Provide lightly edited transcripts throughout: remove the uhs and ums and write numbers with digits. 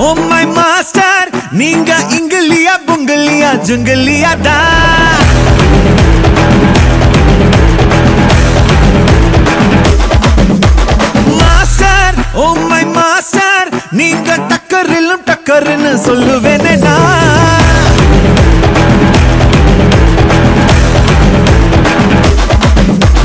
Oh my master, நீங்க இங்கிலியா புங்கிலியா ஜுங்கிலியா தா. Master, oh my master, நீங்க டக்கரிலும் டக்கர்னு சொல்லுவேனே நான்.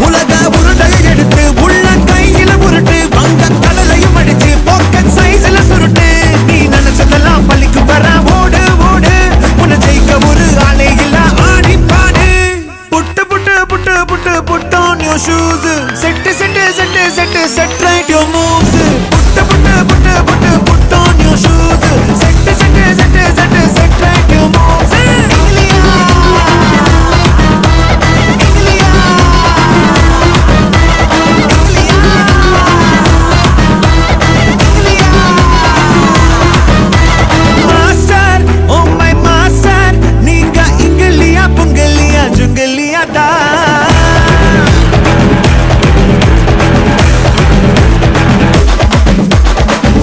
உலக உருண்டையை எடுத்து உள்ள கையில உருட்டு, வங்க கடலையும் அடிச்சு பாக்கெட் சைஸ்ல சுருட்டு. நீ நினைச்சதெல்லாம் பள்ளிக்கு வர ஓடு ஓடு, உன்னை ஜெயிக்க ஒரு ஆளே இல்ல ஆடி பாடு. Put put put put put on your shoes, set set set set set right your moves. Put put put put put on your shoes, set set set set set right your moves. Master, oh my master, நீங்க இங்கிலியா புங்கிலியா ஜுங்கிலியா தா.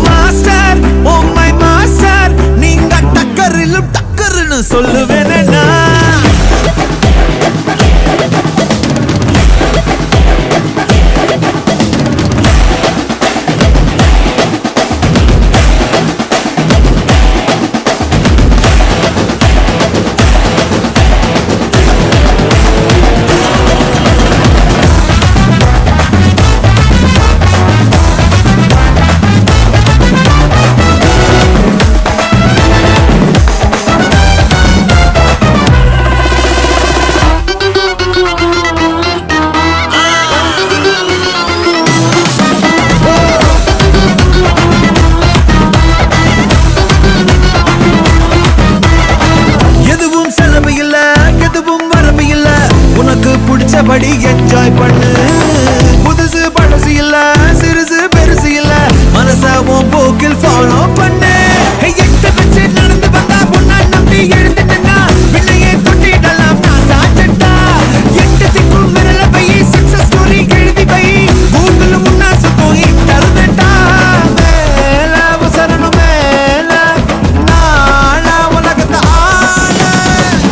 Master, oh my master, நீங்க டக்கரிலும் டக்கர்னு சொல்லுவேனே நான். எதுவும் செலவு இல்ல, எதுவும் வரவு இல்ல, உனக்கு பிடிச்சபடி என்ஜாய் பண்ணு. புதுசு பழசு இல்ல, சிறுசு பெருசு இல்ல, மனச உன் போக்கில் ஃபாலோ பண்ணு. எட்டு வச்சு நடந்து வந்தா பொண்ணா நம்பி எழுந்துட்டா, விண்ணையே தொட்டிடலாம் நான் சாச்சட்டா. எட்டு திக்கும் விரல பை, சக்சஸ் ஸ்டோரி எழுதி பை, கூகுள் முன்னா சுத்தம் தருவேட்டா. மேல அவசரம் மேல நாள உலகத்தை ஆள.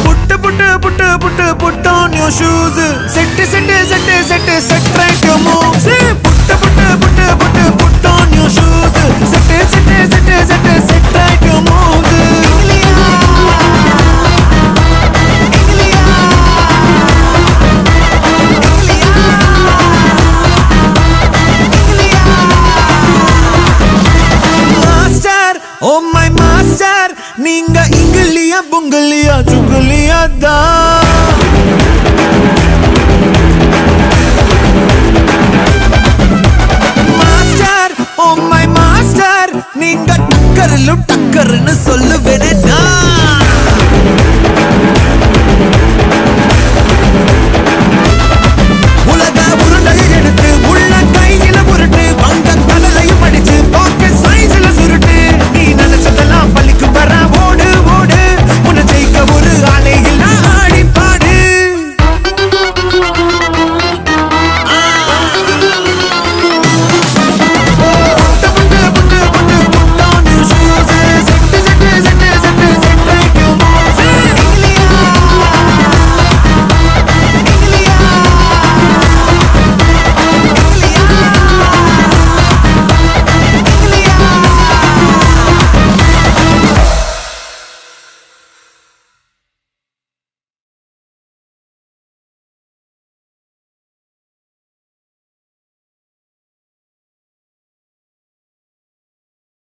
Put put put put put on your shoes, set set set set set right your moves. Put put put put put on your shoes, set set set set set right your moves. Master, oh my master, நீங்க இங்கிலியா புங்கிலியா ஜுங்கிலியா தா. Master, oh my master, நீங்க டக்கரிலும் டக்கர்னு சொல்லுவேனே